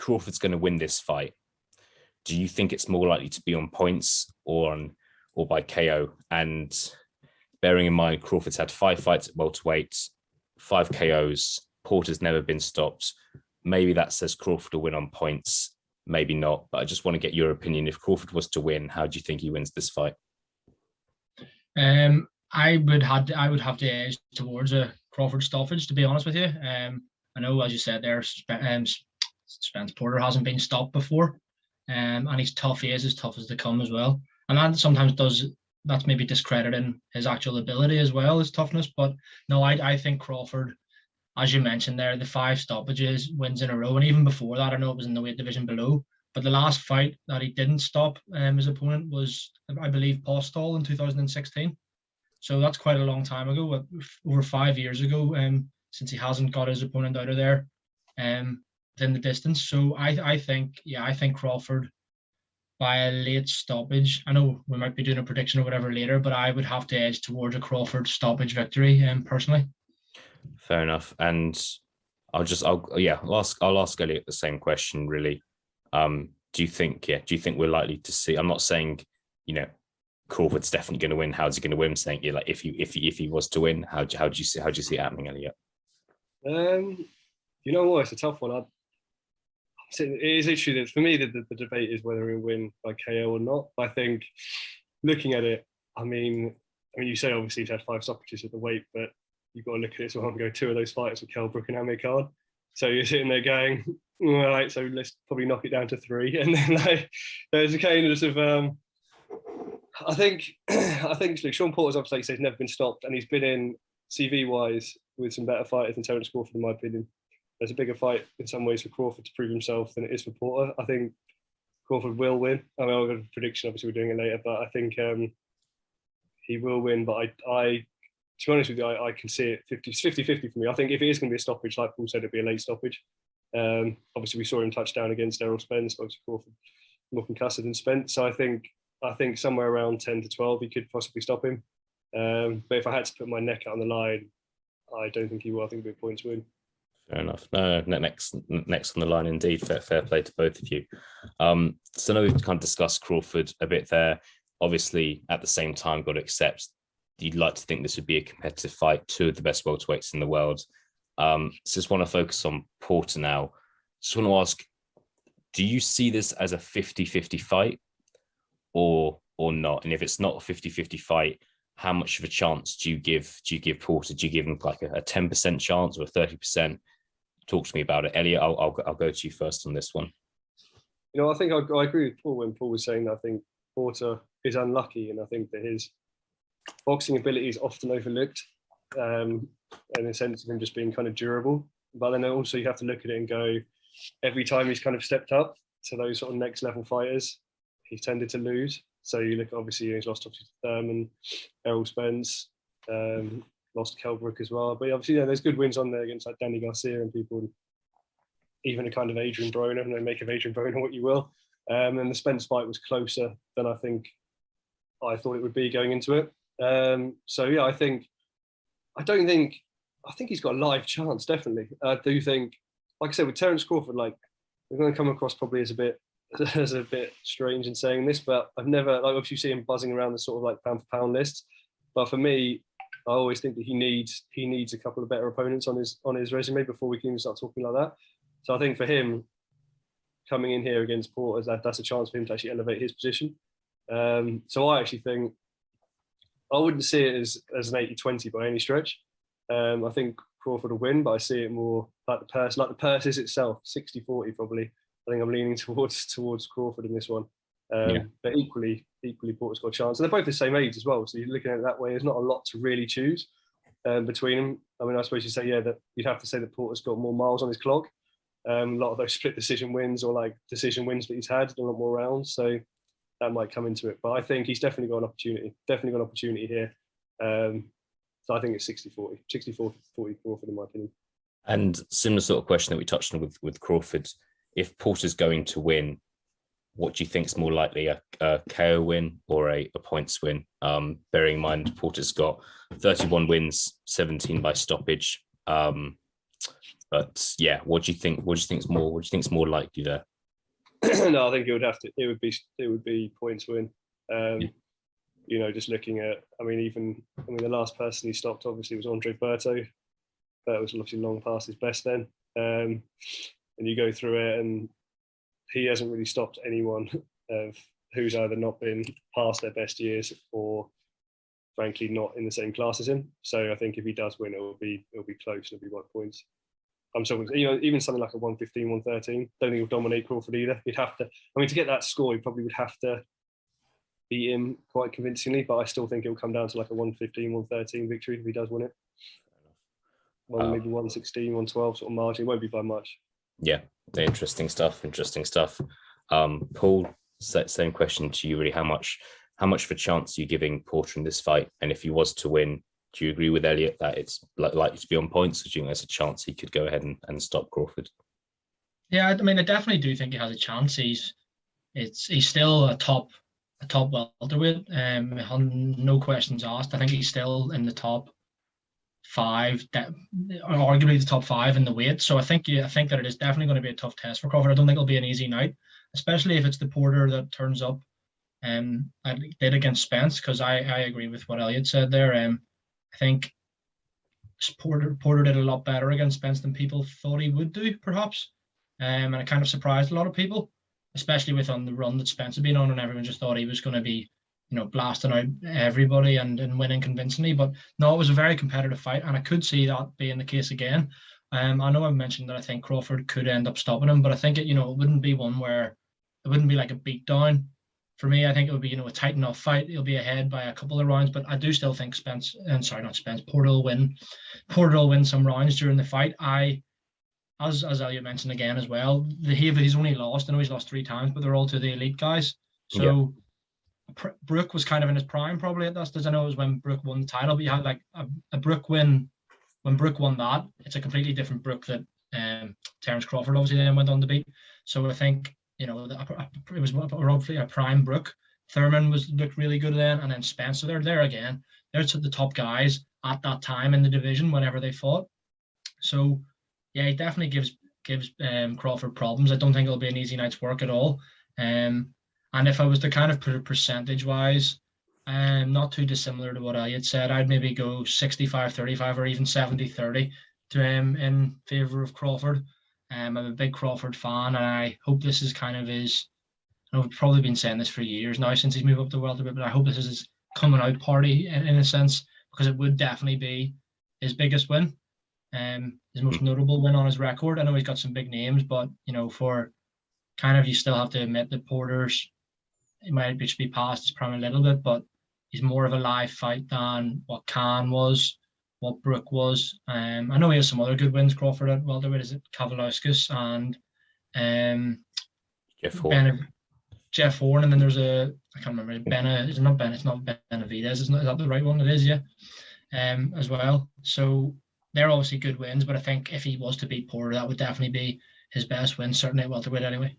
Crawford's going to win this fight, do you think it's more likely to be on points or by KO? And bearing in mind, Crawford's had 5 fights at welterweight, 5 KOs. Porter's never been stopped. Maybe that says Crawford will win on points, maybe not. But I just want to get your opinion. If Crawford was to win, how do you think he wins this fight? I would have to edge towards a Crawford stoppage, to be honest with you. I know, as you said there, Spence Porter hasn't been stopped before, and he's tough. He is as tough as they come as well, and that sometimes that's maybe discrediting his actual ability as well as toughness. But no, I think Crawford, as you mentioned there, the 5 stoppages, wins in a row, and even before that, I know it was in the weight division below, but the last fight that he didn't stop his opponent was, I believe, Postol in 2016. So that's quite a long time ago, over 5 years ago, since he hasn't got his opponent out of there within the distance. So I think Crawford by a late stoppage. I know we might be doing a prediction or whatever later, but I would have to edge towards a Crawford stoppage victory, personally. Fair enough. And I'll ask Elliot the same question, really. Do you think we're likely to see, I'm not saying, Crawford's definitely going to win. How's he going to win? I'm saying, if he was to win, how do you see it happening, Elliot? You know what? It's a tough one. It is literally that for me, the debate is whether he'll win by KO or not. I think looking at it, I mean, you say obviously he's had 5 stoppages at the weight, but you've got to look at it as well and go 2 of those fights with Kell Brook and Amir Khan. So you're sitting there going, all right, so let's probably knock it down to 3. And then there's a kind of I think Shawn Porter's obviously says never been stopped, and he's been in CV wise with some better fighters than Terence Crawford, in my opinion. There's a bigger fight in some ways for Crawford to prove himself than it is for Porter. I think Crawford will win. I mean, I've got a prediction, obviously we're doing it later, but I think he will win. But I to be honest with you, I can see it 50-50 for me. I think if it is going to be a stoppage, like Paul said, it'll be a late stoppage. Obviously we saw him touch down against Errol Spence, obviously Crawford more concussed than Spence. So I think somewhere around 10 to 12, he could possibly stop him. But if I had to put my neck out on the line, I don't think he will. I think it'll be a points win. Fair enough. No, next on the line indeed. Fair play to both of you. So now we've kind of discussed Crawford a bit there. Obviously, at the same time, got to accept you'd like to think this would be a competitive fight. 2 of the best welterweights in the world. So just want to focus on Porter now. Just want to ask, do you see this as a 50-50 fight or not? And if it's not a 50-50 fight, how much of a chance do you give Porter? Do you give him like a 10% chance or a 30%? Talk to me about it. Elliot, I'll go to you first on this one. I think I agree with Paul when Paul was saying that I think Porter is unlucky, and I think that his boxing ability is often overlooked in the sense of him just being kind of durable. But then also you have to look at it and go, every time he's kind of stepped up to those sort of next level fighters, he's tended to lose. So you look, obviously he's lost to Thurman, Errol Spence, lost to Kell Brook as well. But obviously, there's good wins on there against like Danny Garcia and people, and even a kind of Adrian Broner, and then make of Adrian Broner what you will. And the Spence fight was closer than I thought it would be going into it. So yeah, I think he's got a live chance, definitely. I do think, like I said, with Terence Crawford, like we're going to come across probably as a bit strange in saying this, but I've never, like, obviously you see him buzzing around the sort of like pound for pound list, but for me, I always think that he needs a couple of better opponents on his resume before we can even start talking like that. So I think for him coming in here against Porter, that's a chance for him to actually elevate his position. So I actually think I wouldn't see it as an 80-20 by any stretch. I think Crawford will win, but I see it more like the purse is itself, 60-40 probably. I think I'm leaning towards Crawford in this one. But equally Porter's got a chance. And they're both the same age as well. So you're looking at it that way. There's not a lot to really choose between them. I mean, I suppose you say, that you'd have to say that Porter's got more miles on his clock. A lot of those split decision wins or like decision wins that he's had, a lot more rounds. So that might come into it. But I think he's definitely got an opportunity here. So I think it's 60-40 Crawford in my opinion. And similar sort of question that we touched on with Crawford. If Porter's going to win, what do you think is more likely, a KO win or a points win? Bearing in mind, Porter's got 31 wins, 17 by stoppage. But yeah, what do you think? What do you think's more? What do you think's more likely there? No, I think it would be points win. You know, just looking at, the last person he stopped obviously was Andre Berto. That was obviously long past his best then. And you go through it, and he hasn't really stopped anyone who's either not been past their best years or, frankly, not in the same class as him. So I think if he does win, it'll be close. It'll be by points. I'm sorry, even something like a 115, 113. Don't think he'll dominate Crawford either. He'd have to. To get that score, he probably would have to beat him quite convincingly. But I still think it'll come down to like a 115, 113 victory if he does win it. Maybe 116, 112 sort of margin. It won't be by much. Yeah, interesting stuff. Paul, same question to you. Really, how much of a chance are you giving Porter in this fight? And if he was to win, do you agree with Elliot that it's likely to be on points, or do you think there's a chance he could go ahead and stop Crawford? Yeah, I definitely do think he has a chance. He's still a top welterweight. No questions asked. I think he's still in the top 5, arguably the top 5 in the weight. So I think that it is definitely going to be a tough test for Crawford. I don't think it'll be an easy night, especially if it's the Porter that turns up. I did against Spence, because I agree with what Elliot said there. I think Porter did a lot better against Spence than people thought he would do, perhaps. And it kind of surprised a lot of people, especially on the run that Spence had been on, and everyone just thought he was going to be, blasting out everybody and winning convincingly. But no, it was a very competitive fight, and I could see that being the case again. I know I mentioned that I think Crawford could end up stopping him, but I think it wouldn't be one where it wouldn't be like a beatdown. For me, I think it would be, a tight enough fight. He'll be ahead by a couple of rounds, but I do still think Porter will win. Porter will win some rounds during the fight. As Elliot mentioned again as well, he's only lost. I know he's lost 3 times, but they're all to the elite guys. So yeah. Brook was kind of in his prime probably at that stage. I know it was when Brook won the title, but you had like a Brook win. When Brook won that, it's a completely different Brook that Terence Crawford obviously then went on to beat. So I think, it was roughly a prime Brook. Thurman looked really good then, and then Spence. So they're there again. They're the top guys at that time in the division whenever they fought. So yeah, he definitely gives Crawford problems. I don't think it'll be an easy night's work at all. And if I was to kind of put it percentage-wise, not too dissimilar to what Elliot said, I'd maybe go 65-35 or even 70-30 to in favour of Crawford. I'm a big Crawford fan, and I hope this is kind of his. I know we've probably been saying this for years now since he's moved up to welterweight, but I hope this is his coming out party in a sense, because it would definitely be his biggest win, his most notable win on his record. I know he's got some big names, but for kind of, you still have to admit that Porter's, it might be past his prime a little bit, but he's more of a live fight than what Khan was, what Brook was. I know he has some other good wins, Crawford at welterweight. Is it Kavalauskas and Jeff Horn, and then there's I can't remember, it's not Benavidez, is that the right one? It is, yeah. As well. So they're obviously good wins, but I think if he was to beat Porter, that would definitely be his best win, certainly at welterweight anyway.